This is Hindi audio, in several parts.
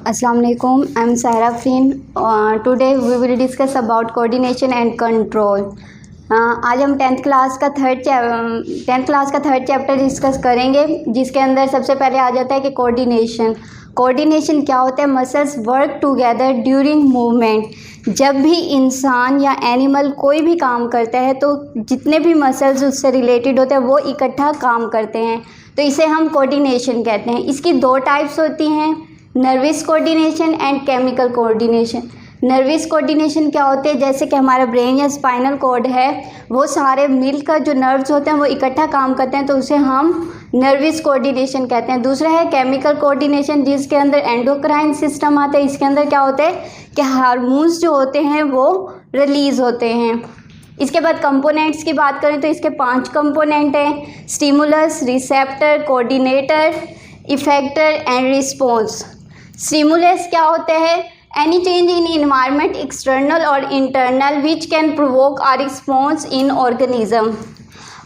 Assalamu alaikum. I'm Sahra Freen. Today we will discuss about coordination and control. आज हम टेंथ क्लास का थर्ड चैप्टर डिस्कस करेंगे, जिसके अंदर सबसे पहले आ जाता है कि कोऑर्डिनेशन क्या होता है। Muscles work together during movement. जब भी इंसान या एनिमल कोई भी काम करता है तो जितने भी मसल्स उससे रिलेटेड होते हैं वो इकट्ठा काम करते हैं, तो इसे हम कोऑर्डिनेशन कहते हैं। इसकी दो टाइप्स होती हैं, nervous coordination and chemical coordination. Nervous coordination क्या होते हैं, जैसे कि हमारा ब्रेन या स्पाइनल कॉर्ड है, वो सारे मिलकर जो नर्व्स होते हैं वो इकट्ठा काम करते हैं, तो उसे हम नर्वस कोऑर्डिनेशन कहते हैं। दूसरा है केमिकल कोऑर्डिनेशन, जिसके अंदर एंडोक्राइन सिस्टम आता है। इसके अंदर क्या होता है कि हार्मोन्स जो होते हैं वो रिलीज़ होते हैं। इसके बाद कंपोनेंट्स की बात करें तो इसके 5 कंपोनेंट हैं, stimulus, receptor, coordinator, effector and response. Stimulus क्या होते हैं, any change in environment external और internal which can provoke a response in organism.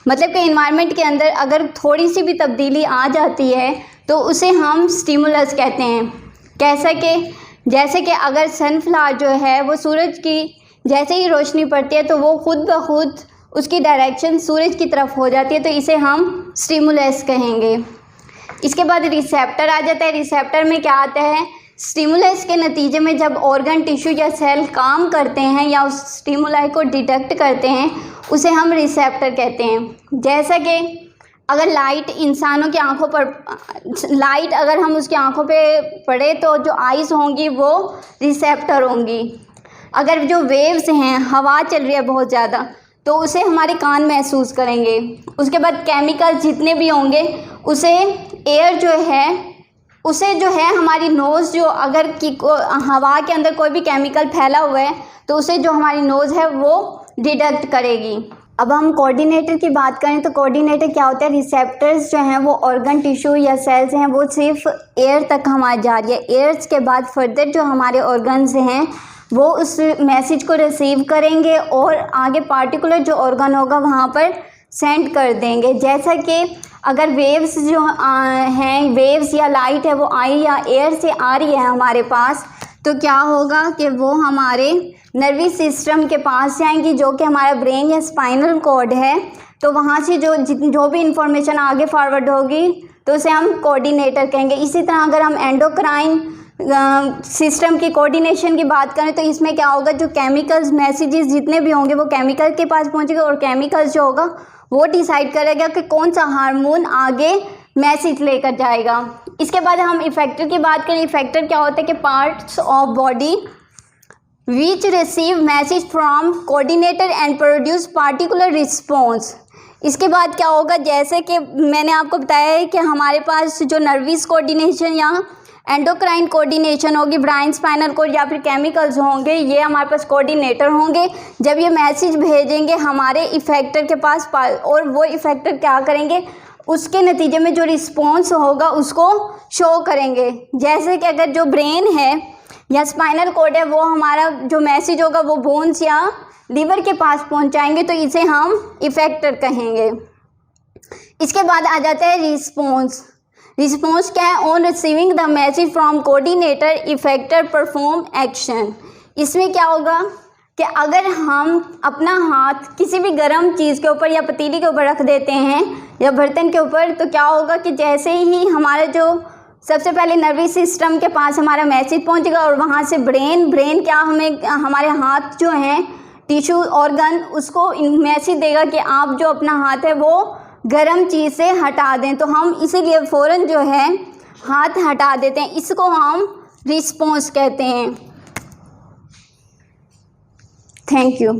मतलब कि इन्वायरमेंट के अंदर अगर थोड़ी सी भी तब्दीली आ जाती है तो उसे हम स्टिमुलस कहते हैं। जैसे कि अगर सनफ्लावर जो है वो सूरज की जैसे ही रोशनी पड़ती है तो वो खुद ब खुद उसकी डायरेक्शन सूरज की तरफ हो जाती है, तो इसे हम स्टिमुलस कहेंगे। इसके बाद रिसेप्टर आ जाता है। रिसेप्टर में क्या आता है, स्टिमुलस के नतीजे में जब ऑर्गन, टिश्यू या सेल काम करते हैं या उस स्टिमुलाई को डिटेक्ट करते हैं, उसे हम रिसेप्टर कहते हैं। जैसा कि अगर लाइट इंसानों की आंखों पर लाइट अगर हम उसकी आंखों पे पड़े तो जो आइज़ होंगी वो रिसेप्टर होंगी। अगर जो वेव्स हैं, हवा चल रही है बहुत ज़्यादा, तो उसे हमारे कान महसूस करेंगे। उसके बाद केमिकल जितने भी होंगे उसे एयर जो है हमारी नोज़, जो अगर हवा के अंदर कोई भी केमिकल फैला हुआ है तो उसे जो हमारी नोज़ है वो डिटेक्ट करेगी। अब हम कोऑर्डिनेटर की बात करें तो कोऑर्डिनेटर क्या होता है, रिसेप्टर्स जो हैं वो ऑर्गन, टिश्यू या सेल्स हैं वो सिर्फ एयर तक हमारी जा रही है। एयर्स के बाद फर्दर जो हमारे ऑर्गन्स हैं वो उस मैसेज को रिसीव करेंगे और आगे पार्टिकुलर जो ऑर्गन होगा वहाँ पर सेंड कर देंगे। जैसा कि अगर वेव्स जो हैं, वेव्स या लाइट है वो आई या एयर से आ रही है हमारे पास, तो क्या होगा कि वो हमारे नर्वस सिस्टम के पास जाएंगी, जो कि हमारा ब्रेन या स्पाइनल कॉर्ड है। तो वहाँ से जो भी इंफॉर्मेशन आगे फॉरवर्ड होगी तो उसे हम कोऑर्डिनेटर कहेंगे। इसी तरह अगर हम एंडोक्राइन सिस्टम की कोऑर्डिनेशन की बात करें तो इसमें क्या होगा, जो केमिकल्स मैसेजेस जितने भी होंगे वो केमिकल के पास पहुंचेंगे और केमिकल्स जो होगा वो डिसाइड करेगा कि कौन सा हार्मोन आगे मैसेज लेकर जाएगा। इसके बाद हम इफेक्टर की बात करें। इफेक्टर क्या होता है कि parts of body which receive message from coordinator and produce particular response. इसके बाद क्या होगा, जैसे कि मैंने आपको बताया है कि हमारे पास जो नर्वस कोऑर्डिनेशन या एंडोक्राइन कोऑर्डिनेशन होगी, ब्रेन, स्पाइनल कॉर्ड या फिर केमिकल्स होंगे, ये हमारे पास कोऑर्डिनेटर होंगे। जब ये मैसेज भेजेंगे हमारे इफेक्टर के पास और वो इफेक्टर क्या करेंगे, उसके नतीजे में जो रिस्पॉन्स होगा उसको शो करेंगे। जैसे कि अगर जो ब्रेन है या स्पाइनल कॉर्ड है वो हमारा जो मैसेज होगा वो बोन्स या लीवर के पास पहुंचाएंगे, तो इसे हम इफेक्टर कहेंगे। इसके बाद आ जाता है रिस्पॉन्स। रिस्पॉन्स क्या है, on receiving the message from coordinator effector perform action. इसमें क्या होगा कि अगर हम अपना हाथ किसी भी गर्म चीज़ के ऊपर या पतीली के ऊपर रख देते हैं या बर्तन के ऊपर, तो क्या होगा कि जैसे ही हमारा जो सबसे पहले नर्वस सिस्टम के पास हमारा मैसेज पहुंचेगा और वहाँ से ब्रेन क्या हमें हमारे हाथ जो हैं, टिश्यू, ऑर्गन, उसको मैसेज देगा कि आप जो अपना हाथ है वो गर्म चीज़ से हटा दें, तो हम इसीलिए फ़ौरन जो है हाथ हटा देते हैं। इसको हम रिस्पॉन्स कहते हैं। Thank you.